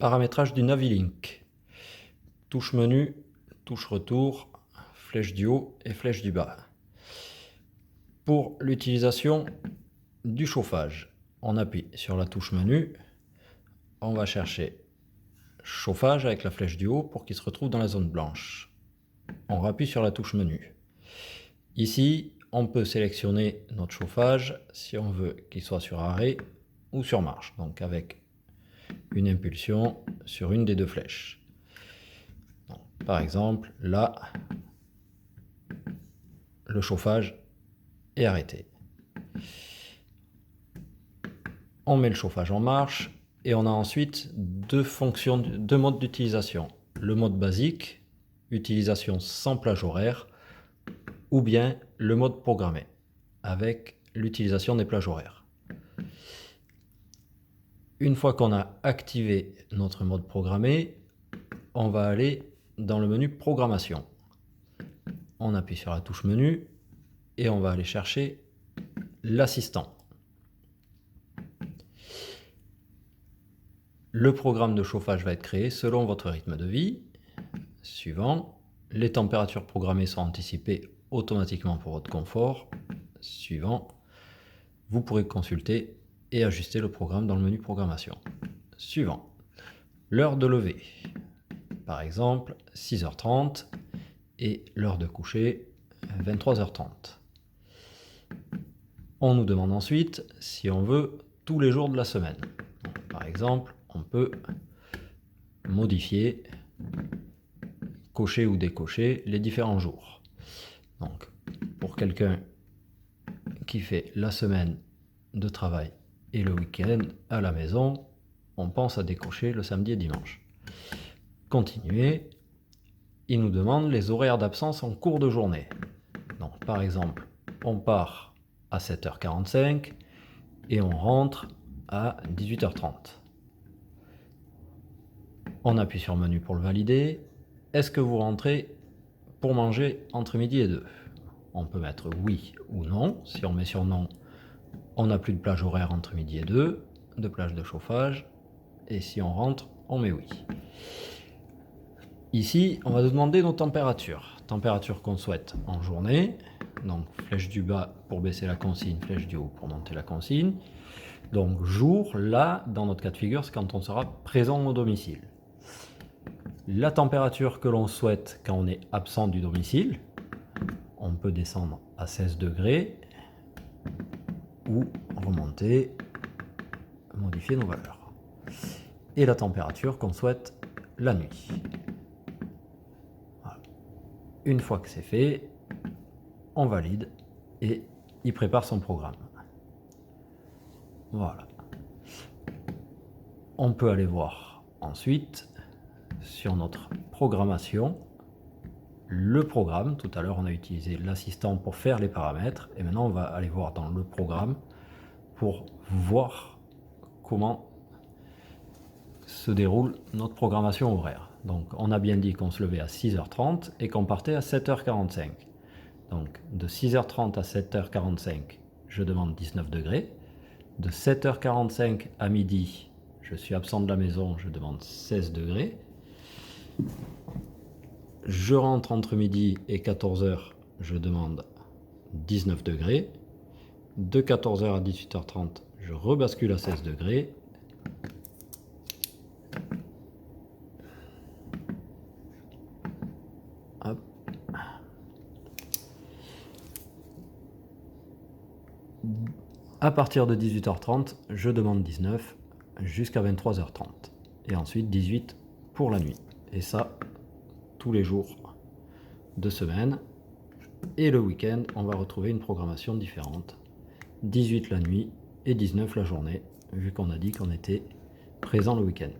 Paramétrage du Navilink. Touche menu, touche retour, flèche du haut et flèche du bas. Pour l'utilisation du chauffage, on appuie sur la touche menu, on va chercher chauffage avec la flèche du haut pour qu'il se retrouve dans la zone blanche. On rappuie sur la touche menu. Ici, on peut sélectionner notre chauffage si on veut qu'il soit sur arrêt ou sur marche, donc avec une impulsion sur une des deux flèches. Donc, par exemple, là, le chauffage est arrêté. On met le chauffage en marche et on a ensuite deux modes d'utilisation. Le mode basique, utilisation sans plage horaire, ou bien le mode programmé, avec l'utilisation des plages horaires. Une fois qu'on a activé notre mode programmé, on va aller dans le menu programmation. On appuie sur la touche menu et on va aller chercher l'assistant. Le programme de chauffage va être créé selon votre rythme de vie. Suivant, les températures programmées sont anticipées automatiquement pour votre confort. Suivant, vous pourrez consulter et ajuster le programme dans le menu programmation. Suivant, l'heure de lever. Par exemple, 6h30 et l'heure de coucher, 23h30. On nous demande ensuite si on veut tous les jours de la semaine. Donc, par exemple, on peut modifier, cocher ou décocher les différents jours. Donc, pour quelqu'un qui fait la semaine de travail et le week-end à la maison, on pense à décocher le samedi et dimanche. Continuer, il nous demande les horaires d'absence en cours de journée. Donc, par exemple, on part à 7h45 et on rentre à 18h30. On appuie sur menu pour le valider. Est-ce que vous rentrez pour manger entre midi et 2? On peut mettre oui ou non. Si on met sur non, on n'a plus de plage horaire entre midi et 2, de plage de chauffage. Et si on rentre, on met oui. Ici, on va nous demander nos températures. Température qu'on souhaite en journée. Donc, flèche du bas pour baisser la consigne, flèche du haut pour monter la consigne. Donc, jour, là, dans notre cas de figure, c'est quand on sera présent au domicile. La température que l'on souhaite quand on est absent du domicile, on peut descendre à 16 degrés ou remonter, modifier nos valeurs. Et la température qu'on souhaite la nuit. Voilà. Une fois que c'est fait, on valide et il prépare son programme. Voilà. On peut aller voir ensuite sur notre programmation le programme. Tout à l'heure, on a utilisé l'assistant pour faire les paramètres et maintenant, on va aller voir dans le programme pour voir comment se déroule notre programmation horaire. Donc, on a bien dit qu'on se levait à 6h30 et qu'on partait à 7h45. Donc, de 6h30 à 7h45, je demande 19 degrés. De 7h45 à midi, je suis absent de la maison, je demande 16 degrés. Je rentre entre midi et 14h, je demande 19 degrés. De 14h à 18h30, je rebascule à 16 degrés. Hop. À partir de 18h30, je demande 19 jusqu'à 23h30. Et ensuite 18 pour la nuit. Et ça, tous les jours de semaine. Et le week-end, on va retrouver une programmation différente. 18 la nuit et 19 la journée, vu qu'on a dit qu'on était présent le week-end.